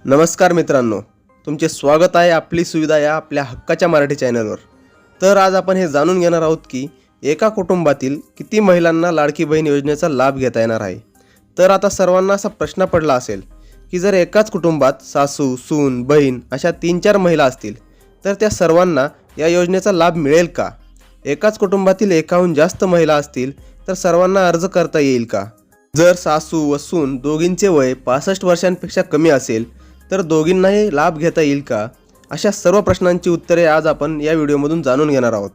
नमस्कार मित्रांनो, तुमचे स्वागत आहे आपली सुविधा या आपल्या हक्काच्या मराठी चॅनलवर। तर आज आपण हे जाणून घेणार आहोत की एका कुटुंबातील किती महिलांना लाडकी बहीण योजनेचा लाभ घेता येणार आहे। तर आता सर्वांना असा प्रश्न पडला असेल की जर एकाच कुटुंबात सासू, सून, बहीण अशा 3-4 महिला असतील तर त्या सर्वांना या योजनेचा लाभ मिळेल का? एकाच कुटुंबातील एकाहून जास्त महिला असतील तर सर्वांना अर्ज करता येईल का? जर सासू व सून दोघींचे वय 65 वर्षांपेक्षा कमी असेल तर दोघींनाही लाभ घेता येईल का? अशा सर्व प्रश्नांची उत्तरे आज आपण या व्हिडिओमधून जाणून घेणार आहोत।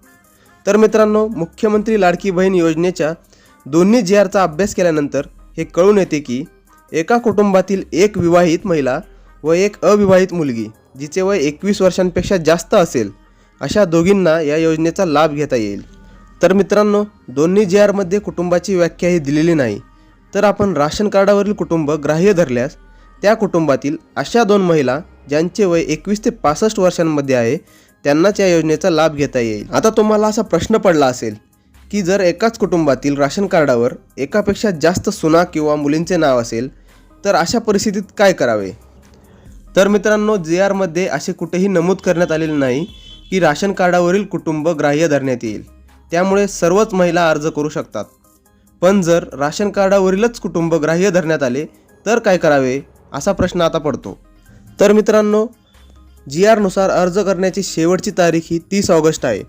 तर मित्रांनो, मुख्यमंत्री लाडकी बहीण योजनेच्या दोन्ही GRचा अभ्यास केल्यानंतर हे कळून येते की एका कुटुंबातील एक विवाहित महिला व एक अविवाहित मुलगी जिचे वय 21 वर्षांपेक्षा जास्त असेल अशा दोघींना या योजनेचा लाभ घेता येईल। तर मित्रांनो, दोन्ही GRमध्ये कुटुंबाची व्याख्या ही दिलेली नाही, तर आपण राशन कार्डावरील कुटुंब ग्राह्य धरल्यास त्या कुटुंबातील अशा 2 महिला ज्यांचे वय 21 ते 65 वर्षांमध्ये आहे त्यांनाच या योजनेचा लाभ घेता येईल। आता तुम्हाला असा प्रश्न पडला असेल की जर एकाच कुटुंबातील राशन कार्डावर एकापेक्षा जास्त सुना किंवा मुलींचे नाव असेल तर अशा परिस्थितीत काय करावे? तर मित्रांनो, GRमध्ये असे कुठेही नमूद करण्यात आलेले नाही की राशन कार्डावरील कुटुंब ग्राह्य धरण्यात येईल, त्यामुळे सर्वच महिला अर्ज करू शकतात। पण जर राशन कार्डावरीलच कुटुंब ग्राह्य धरण्यात आले तर काय करावे असा प्रश्न आता पडतो। तर मित्रांनो, GRनुसार अर्ज करण्याची शेवटची तारीख ही 30 ऑगस्ट आहे।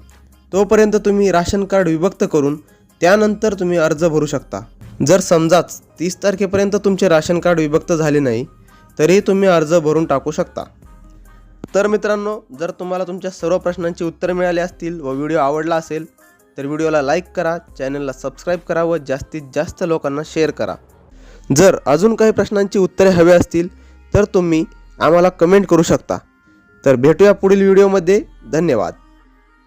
तोपर्यंत तुम्ही राशन कार्ड विभक्त करून त्यानंतर तुम्ही अर्ज भरू शकता। जर समजाच 30 तारखेपर्यंत तुमचे राशन कार्ड विभक्त झाले नाही तरी तुम्ही अर्ज भरून टाकू शकता। तर मित्रांनो, जर तुम्हाला तुमच्या सर्व प्रश्नांची उत्तरे मिळाली असतील व व्हिडिओ आवडला असेल तर व्हिडिओला लाईक करा, चॅनलला सबस्क्राईब करा व जास्तीत जास्त लोकांना शेअर करा। जर अजून काही प्रश्नांची उत्तरे हवी असतील तर तुम्ही आम्हाला कमेंट करू शकता। तर भेटूया पुढील व्हिडिओमध्ये। धन्यवाद।